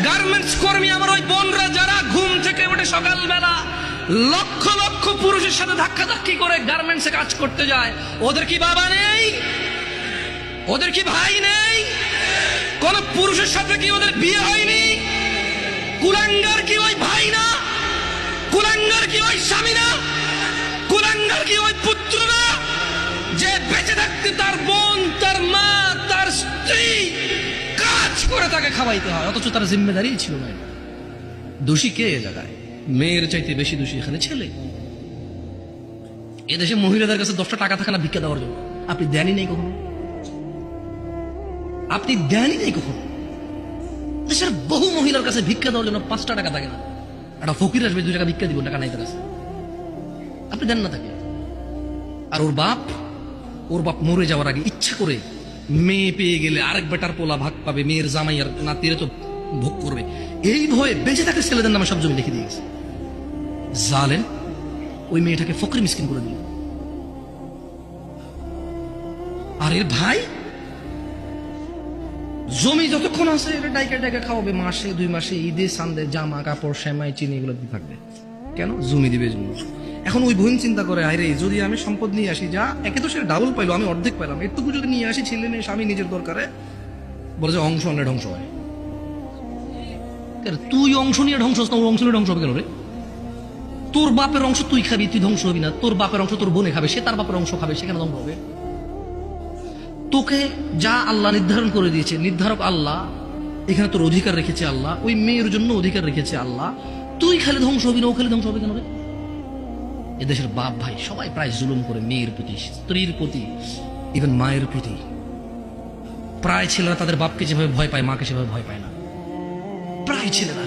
Garments কর্মী আমার ওই বোনরা যারা ঘুম থেকে উঠে সকালবেলা লক্ষ লক্ষ পুরুষের সাথে ধাক্কাধাক্কি করে গার্মেন্টসে কাজ করতে যায়, ওদের কি বাবা নেই? ওদের কি ভাই নেই? কোন পুরুষের সাথে কি ওদের বিয়ে হয়নি? কুলাঙ্গার কি ওই ভাই না? কুলাঙ্গার কি ওই স্বামী না? কুলাঙ্গার কি ওই পুত্র না? যে বেঁচে থাকতে তার বোন, তার মা, তার স্ত্রী কাজ করে তাকে খাওয়াইতে হয়, অথচ তার জিম্মেদারি ছিল না। দোষী কে এ জায়গায়? মেয়ের চাইতে বেশি দোষী এখানে ছেলে। এদেশে মহিলাদের কাছে 10টা টাকা থাকে না ভিক্ষা দেওয়ার জন্য? আপনি দেনই নেই কখনো? আপনি দেনই নেই কখনো? দেশের বহু মহিলার কাছে ভিক্ষা দেওয়ার জন্য 5টা টাকা থাকে না। একটা ফকির আসবে 2 টাকা ভিক্ষা দিব, টাকা নাই তার কাছে, আপনি দেন না তাকে। আর ওর বাপ মরে যাওয়ার আগে ইচ্ছা করে মেয়ে পেয়ে গেলে আরেক বেটার পোলা ভাগ পাবে, মেয়ের জামাই আর নাতিরে তো ভোগ করবে, এই ভয়ে বেঁচে থাকা ছেলেদের নামে সব জমি লিখে দিয়ে গেছে। জালেম ওই মেয়েটাকে ফকির মিসকিন করে দিল। আর এর ভাই জমি যতক্ষণ আছে এটা ডাইকা ডাইকা খাওয়াবে, মাসে 2 মাসে ঈদে সান্দে জামা কাপড় সেমাই চিনি এগুলো দিয়ে থাকবে। কেন? জমি দিবে জন্য। এখন ওই বোন চিন্তা করে, আরে যদি আমি সম্পদ নিয়ে আসি, যা একে তো সে ডাবল পাইলো, আমি অর্ধেক পেলাম, এটুকু যদি নিয়ে আসি ছেলে মেয়ে স্বামী নিজের দরকারে, বলে যে অংশ অন্য ধ্বংস হয়। তুই অংশ নিয়ে ধ্বংস হস না, ওর অংশ নিয়ে ধ্বংস হবে কেন রে? তোর বাপের অংশ তুই খাবি, তুই ধ্বংস হবি না। তোর বাপের অংশ তোর বোনে খাবে, সে তার বাপের অংশ খাবে, সেখানে ধ্বংস হবে। তোকে যা আল্লাহ নির্ধারণ করে দিয়েছে, নির্ধারক আল্লাহ, এখানে তোর অধিকার রেখেছে আল্লাহ, ওই মেয়ের জন্য অধিকার রেখেছে আল্লাহ, তুই খালি ধ্বংস হবি না, ও খালি ধ্বংস হবে কেন রে? এদেশের বাপ ভাই সবাই প্রায় জুলুম করে মেয়ের প্রতি, স্ত্রীর প্রতি, ইভেন মায়ের প্রতি। প্রায় ছেলেরা তাদের বাপকে যেভাবে ভয় পায়, মাকে সেভাবে ভয় পায় না। প্রায় ছেলেরা